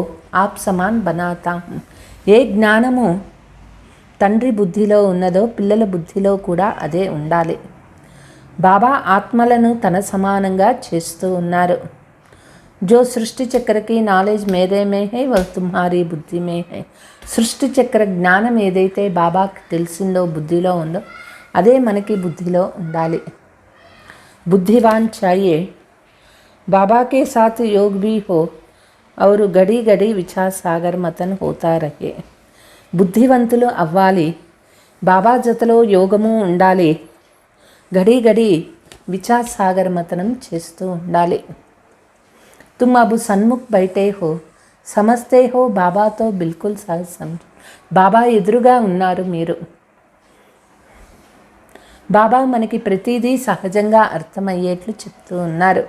आप समान बनाता हूँ. ఏ జ్ఞానము తండ్రి బుద్ధిలో ఉన్నదో పిల్లల బుద్ధిలో కూడా అదే ఉండాలి. బాబా ఆత్మలను తన సమానంగా చేస్తూ ఉన్నారు. जो సృష్టి చక్రకి నాలెడ్జ్ మేరే మే హై వహ్ తుమ్హారీ బుద్ధి మే హై. సృష్టి చక్ర జ్ఞానం ఏదైతే బాబాకి తెలిసిందో బుద్ధిలో ఉందో అదే మనకి బుద్ధిలో ఉండాలి. బుద్ధివాన్ చాయే, బాబా కే సాత్ యోగ్ భీ హో और గడి గడి విచార్ సాగర్ మతన్ హోతా రహే. బుద్ధివంతులు అవ్వాలి, బాబా జతలో యోగము ఉండాలి, గడి గడి విచార్ సాగర్ మతనం చేస్తూ ఉండాలి. తుమ్ అబు సన్ముఖ్ బైటే హో, సమస్తే హో బాబాతో బిల్కుల్ సహజ్ సమझ. బాబా ఎదురుగా ఉన్నారు మీరు. బాబా మనకి ప్రతిదీ సహజంగా అర్థమయ్యేట్లు చెప్తూ ఉన్నారు.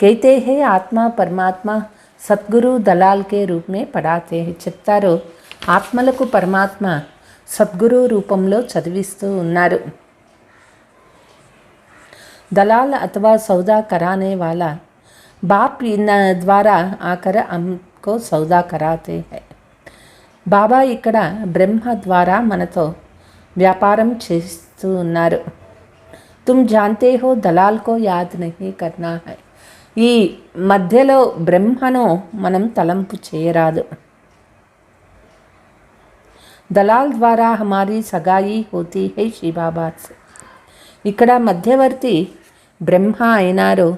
कहते हैं आत्मा परमात्मा సద్గురు దలాల్ కే రూప్ మే పడాతే హై. చెప్తారు ఆత్మలకు పరమాత్మ సద్గురు రూపంలో చదివిస్తూ ఉన్నారు. దలాల్ అథవా సౌదా కరానే వాలా బాప్ ద్వారా ఆకర హమ్కో సౌదా కరాతే హై. బాబా ఇక్కడ బ్రహ్మ ద్వారా మనతో వ్యాపారం చేస్తూ ఉన్నారు. తుమ్ జాన్తే హో దలాల్ కో యాద్ నహీ కర్నా హై. ఈ మధ్యలో బ్రహ్మను మనం తలంపు చేయరాదు. దలాల్ ద్వారా హమారీ సగాయి హోతీ హై శివబాబా సే. ఇక్కడ మధ్యవర్తి బ్రహ్మ అయినారు.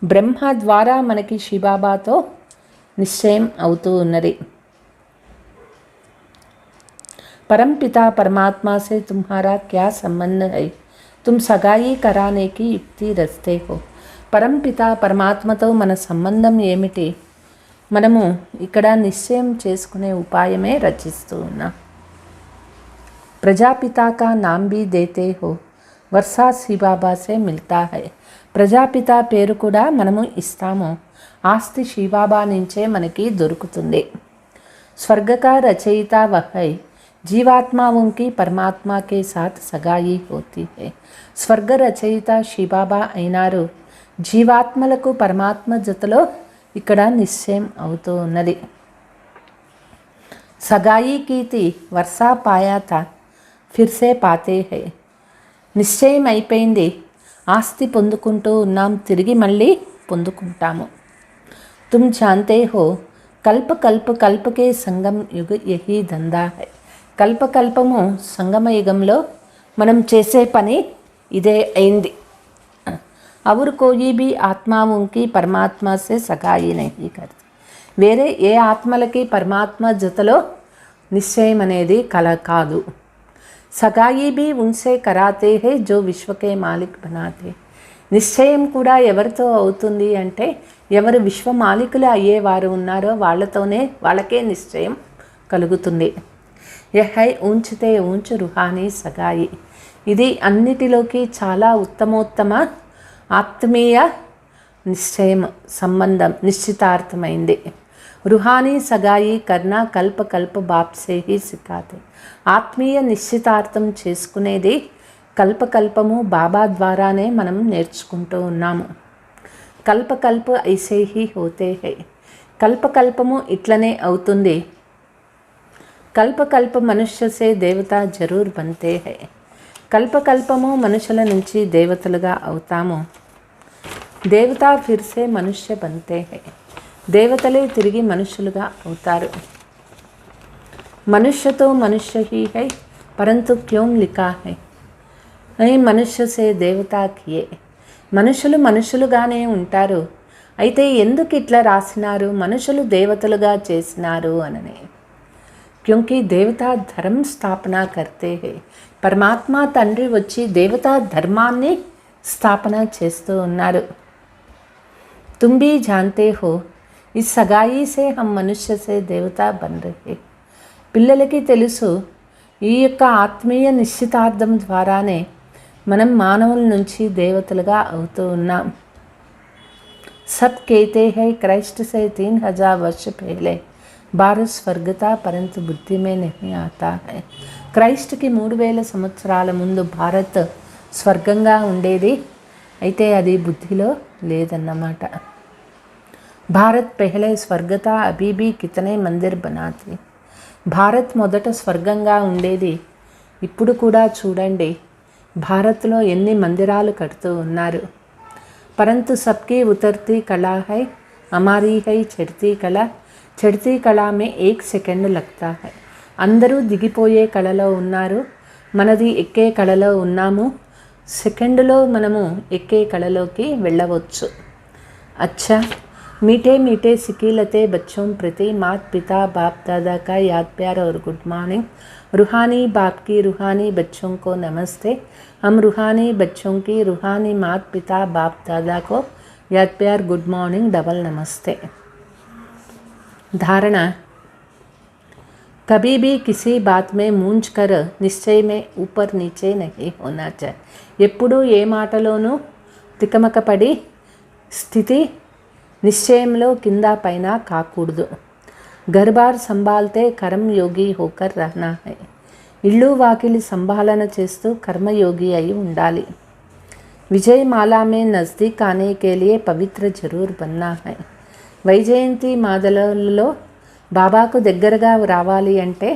బ్రహ్మ ద్వారా మనకి శివబాబాతో నిశ్చయం అవుతూ ఉన్నది. परमपिता परमात्मा से तुम्हारा क्या संबंध है? तुम सगाई कराने की युक्ति रचते हो. పరంపిత పరమాత్మతో మన సంబంధం ఏమిటి? మనము ఇక్కడ నిశ్చయం చేసుకునే ఉపాయమే రచిస్తూ ఉన్నాం. ప్రజాపితా కా నామ్ భీ దేతే హో, వర్షా శివబాబా సే మిల్తా హై. ప్రజాపిత పేరు కూడా మనము ఇస్తాము. ఆస్తి శివబాబా నుంచే మనకి దొరుకుతుంది. స్వర్గ కా రచయిత వహై, जीवात्माओं की परमात्मा के साथ सगाई होती है. స్వర్గ రచయిత శివబాబా అయినారు. జీవాత్మలకు పరమాత్మ జతలో ఇక్కడ నిశ్చయం అవుతూ ఉన్నది. సగాయి కీతి వర్షా పాయా థా ఫిర్సే పాతే హై. నిశ్చయం అయిపోయింది, ఆస్తి పొందుకుంటూ ఉన్నాం, తిరిగి మళ్ళీ పొందుకుంటాము. తుమ్ జాన్తే హో కల్ప కల్ప కల్పకే సంగం యుగ యహీ దందా హై. కల్పకల్పము సంగమయుగంలో మనం చేసే పని ఇదే అయింది. అవరు కోయి బి ఆత్మావుకి పరమాత్మ సే సగాయి నహీ కర్తే. వేరే ఏ ఆత్మలకి పరమాత్మ జతలో నిశ్చయం అనేది కాదు. సగాయి బి ఉన్సే కరాతే హే జో విశ్వకే మాలిక్ బనాతే. నిశ్చయం కూడా ఎవరితో అవుతుంది అంటే ఎవరు విశ్వ మాలికులు అయ్యేవారు ఉన్నారో వాళ్ళకే నిశ్చయం కలుగుతుంది. యహై ఊంచితే ఊంచు రుహానీ సగాయి. ఇది అన్నిటిలోకి చాలా ఉత్తమోత్తమ ఆత్మీయ నిశ్చయం, సంబంధం, నిశ్చితార్థమైంది. రుహానీ సగాయి కర్నా కల్ప కల్ప బాప్సే హీ సిఖాతే. ఆత్మీయ నిశ్చితార్థం చేసుకునేది కల్పకల్పము బాబా ద్వారానే మనం నేర్చుకుంటూ ఉన్నాము. కల్పకల్ప ఐసే హీ హోతే హై. కల్పకల్పము ఇట్లనే అవుతుంది. కల్పకల్ప మనుష్య సే దేవత జరూర్ బంతే హై. కల్పకల్పము మనుషుల నుంచి దేవతలుగా అవుతాము. దేవత ఫిర్సే మనుష్య బంతే హై. దేవతలే తిరిగి మనుషులుగా అవుతారు. మనుష్యతో మనుష్య హీ హై పరంతు క్యోం లిఖా హై. మనుష్య సే దేవత కియే. మనుషులు మనుషులుగానే ఉంటారు, అయితే ఎందుకు ఇట్లా రాసినారు, మనుషులు దేవతలుగా చేసినారు అననే. क्योंकि देवता धर्म स्थापना करते हैं. परमात्मा తండ్రి వచ్చి దేవతా ధర్మాన్ని స్థాపన చేస్తూ ఉన్నారు. तुम भी जानते हो इस सगाई से हम मनुष्य से देवता बन रहे. పిల్లలకి తెలుసు, ఈ యొక్క ఆత్మీయ నిశ్చితార్థం ద్వారానే మనం మానవుల నుంచి దేవతలుగా అవుతూ ఉన్నాం. सब कहते हैं क्राइस्ट से 3000 वर्ष पहले భారత్ స్వర్గత పరంతు బుద్ధి మే నహీ ఆతా హై. క్రైస్ట్కి 3000 సంవత్సరాల ముందు భారత్ స్వర్గంగా ఉండేది, అయితే అది బుద్ధిలో లేదన్నమాట. భారత్ పెహలే స్వర్గత అబీబీ కితనే మందిర్ బనాతే. భారత్ మొదట స్వర్గంగా ఉండేది, ఇప్పుడు కూడా చూడండి భారత్లో ఎన్ని మందిరాలు కడుతూ ఉన్నారు. పరంతు సబ్కి ఉతర్తీ కళా హై, హమారీ హై చढ़ती కళ. చढ़ती కళ మే 1 సెకండ్ లగ్తా హై. అందరూ దిగిపోయే కళలో ఉన్నారు, మనది ఎక్కే కళలో ఉన్నాము. సెకండ్లో మనము ఎక్కే కళలోకి వెళ్ళవచ్చు. అచ్చా, मीठे मीठे सिकीलते बच्चों प्रति मात पिता बाप दादा का याद प्यार और गुड मॉर्निंग. रूहानी बाप की रूहानी बच्चों को नमस्ते. हम रूहानी बच्चों की रूहानी मात पिता बाप दादा को याद प्यार गुड मॉर्निंग डबल नमस्ते. धारणा, कभी भी किसी बात में मूंझ कर निश्चय में ऊपर नीचे नहीं होना चाहिए. ఎప్పుడూ ఏ మాటలోనూ తికమకపడి స్థితి నిశ్చయంలో కింద పైన కాకూడదు. घर बार संभालते कर्मयोगी होकर रहना है. ఇల్లు వాకిలి సంభాలన చేస్తూ కర్మయోగి అయి ఉండాలి. విజయమాలా మే నజదీక్ ఆనే కే లియే పవిత్ర జరూర్ బన్నా హై. వైజయంతి మాదలలో బాబాకు దగ్గరగా రావాలి అంటే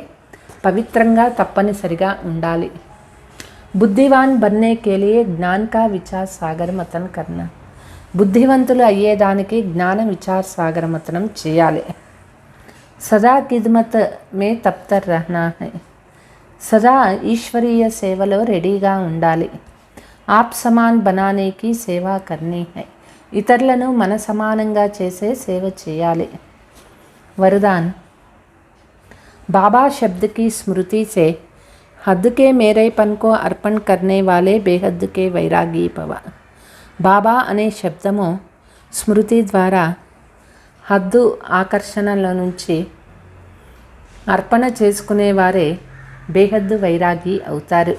పవిత్రంగా తప్పనిసరిగా ఉండాలి. బుద్ధివాన్ బన్నే కే లియే జ్ఞాన్ కా విచార్ సాగర్ మతన్ కర్నా. బుద్ధివంతులు అయ్యేదానికి జ్ఞాన విచార సాగర మతనం చేయాలి. సదా ఖిద్మత్ మే తప్తర్ రహనా హై. సదా ఈశ్వరీయ సేవలో రెడీగా ఉండాలి. ఆప్ సమాన్ బనానేకి సేవా కర్నీ హై. ఇతరులను మన సమానంగా చేసే సేవ చేయాలి. वरदान बाबा शब्द की स्मृति से हद के मेरेपन को अर्पण करने वाले बेहद के वैरागी भव. బాబా అనే శబ్దము స్మృతి ద్వారా హద్దు ఆకర్షణల నుంచి అర్పణ చేసుకునేవారే బేహద్దు వైరాగి అవుతారు.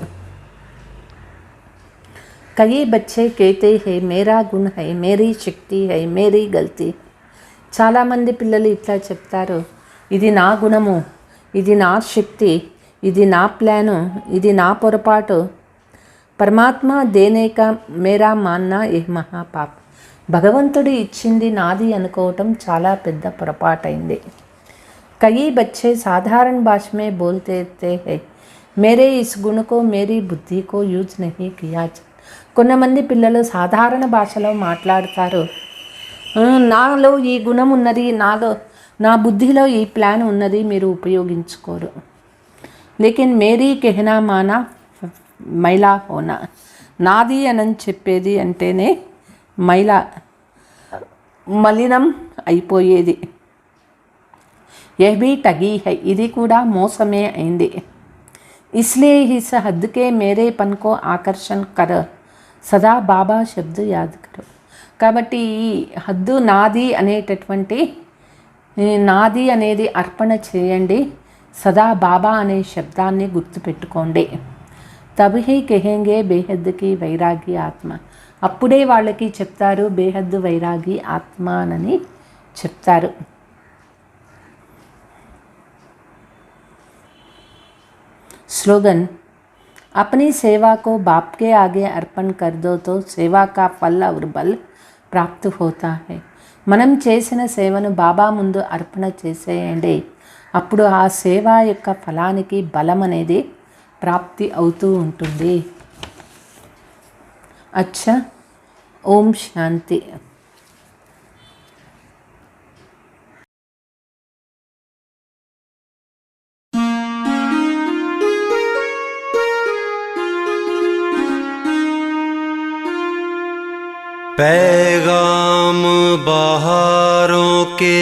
कई बच्चे कहते हैं मेरा गुण है, मेरी शक्ति है, मेरी गलती. చాలామంది పిల్లలు ఇట్లా చెప్తారు, ఇది నా గుణము, ఇది నా శక్తి, ఇది నా ప్లాను, ఇది నా పొరపాటు. పరమాత్మ దేనేక మేరా మాన్నా ఏ మహాపాప్. భగవంతుడు ఇచ్చింది నాది అనుకోవటం చాలా పెద్ద పొరపాటైంది. कई बच्चे साधारण भाषा में बोलते हैं मेरे इस गुण को मेरी बुद्धि को यूज नहीं किया. కొంతమంది పిల్లలు సాధారణ భాషలో మాట్లాడతారు, నాలో ఈ గుణం ఉన్నది, నా బుద్ధిలో ఈ ప్లాన్ ఉన్నది, మీరు ఉపయోగించుకోరు. లేకిన్ మేరీ కెహనా మానా మైలా హోనా. నాది అని చెప్పేది అంటేనే మలినం అయిపోయేది. యహ్ భీ టగీ హై. ఇది కూడా మోసమే అయింది. ఇస్లియే ఇస్ హద్ కే మేరేపన్ కో ఆకర్షణ కర్ సదా బాబా శబ్ద యాద్ కరో. కాబట్టి ఈ హద్దు నాది అనేటటువంటి నాది అనేది అర్పణ చేయండి, సదా బాబా అనే శబ్దాన్ని గుర్తుపెట్టుకోండి. తబహీ కెహెంగే బేహద్దుకి వైరాగి ఆత్మ. అప్పుడే వాళ్ళకి చెప్తారు బేహద్దు వైరాగి ఆత్మ అని చెప్తారు. स्लोगन अपनी सेवा को बाप के आगे अर्पण कर दो तो सेवा का फल और बल प्राप्त होता है. మనం చేసిన సేవను బాబా ముందు అర్పణ చేసేయండి, అప్పుడు ఆ సేవ యొక్క ఫలానికి బలం అనేది ప్రాప్తి అవుతూ ఉంటుంది. అచ్చా, ఓం శాంతి. पैगाम बहारों के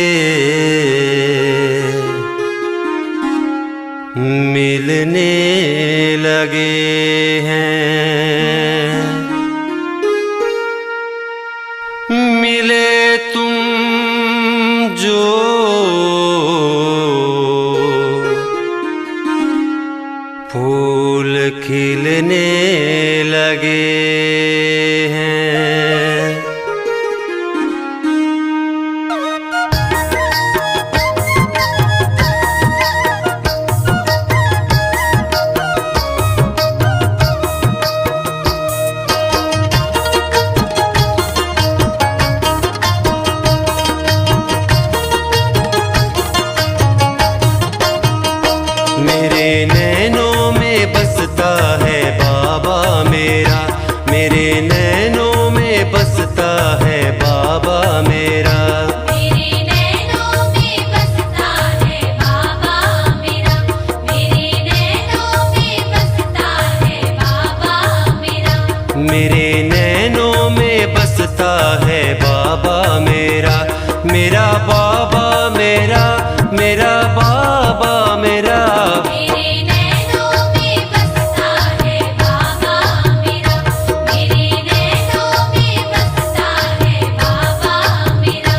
मिलने लगे हैं. मिले तुम जो फूल खिलने लगे हैं. मेरे नैनों में बसता है बाबा मेरा, मेरे नैनों में बसता है बाबा मेरा. मेरे नैनों में बसता है बाबा मेरा, मेरे नैनों में बसता है बाबा मेरा. मेरे नैनों में बसता है बाबा मेरा, मेरा बाबा मेरा, मेरा बाबा मेरा. मेरे नैनों में बसता है बाबा मेरा, मेरे नैनों में बसता है बाबा मेरा.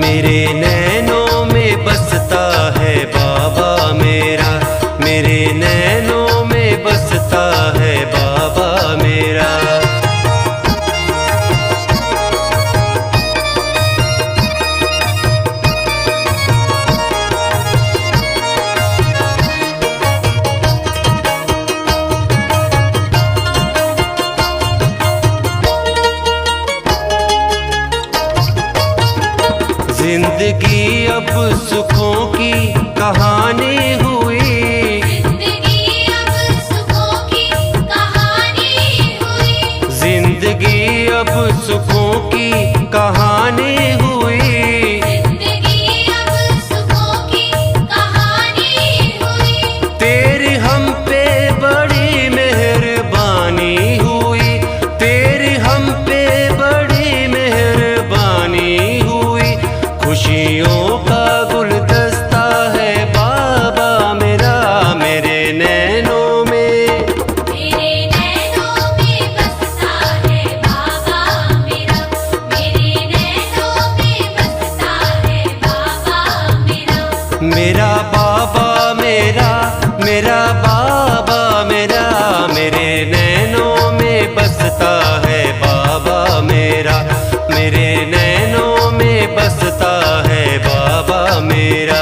मेरे नैनों में बसता है बाबा मेरा, मेरे नैनों में बसता है बाबा मेरा. जिंदगी अब सुखों की कहानी हुई, जिंदगी अब सुखों की कहानी हुई, जिंदगी अब सुखों की कहानी हुई। जिंदगी अब सुखों की कहानी हुई। तेरी हम पे बड़ी मेहरबानी हुई, तेरी हम पे बड़ी मेहरबानी हुई। खुशियों का गुलदस्ता है बाबा मेरा, मेरे नैनों में, मेरे नैनों में बसता है बाबा मेरा। मेरे नैनों में बसता है बाबा मेरा। मेरा बाबा मेरा, मेरा बाबा मेरा, मेरे नैनों में बसता है बाबा मेरा, मेरे नैनों में बसता है बाबा मेरा।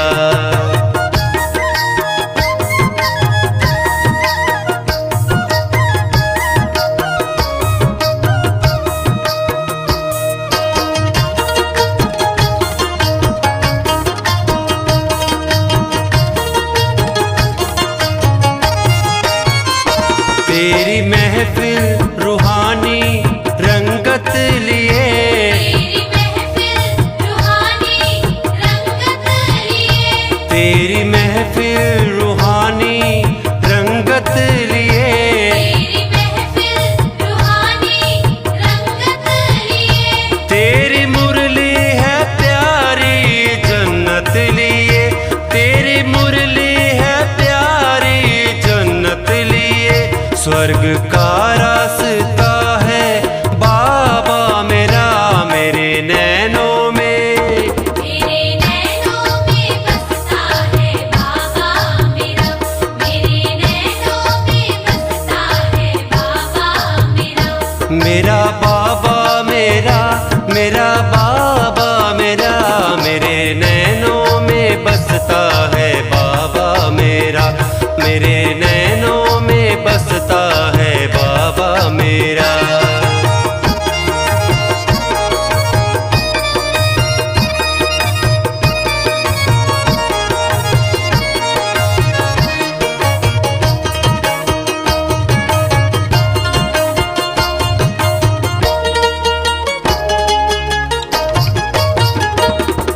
तेरी महफिल रूहानी रंगत लिए, तेरी महफिल रूहानी रंगत लिए। तेरी महफिल रूहानी रंगत लिए। तेरी महफिल रूहानी रंगत लिए। तेरी मुरली है प्यारी जन्नत लिए, तेरी मुरली है प्यारी जन्नत लिए। स्वर्ग का रास्ता है बाबा मेरा, मेरे नैनों में, मेरे नैनों में बसता है बाबा मेरा। मेरे नैनों में बसता है बाबा मेरा। मेरा बाबा मेरा, मेरा बाबा मेरा, मेरे नैनों में बसता है बाबा मेरा, मेरे नैनों में बसता है बाबा मेरा।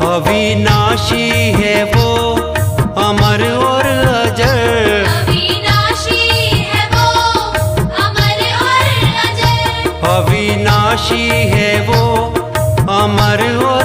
अविनाशी है वो अमर और अजर, अविनाशी है वो अमर और अजर। अविनाशी है वो अमर और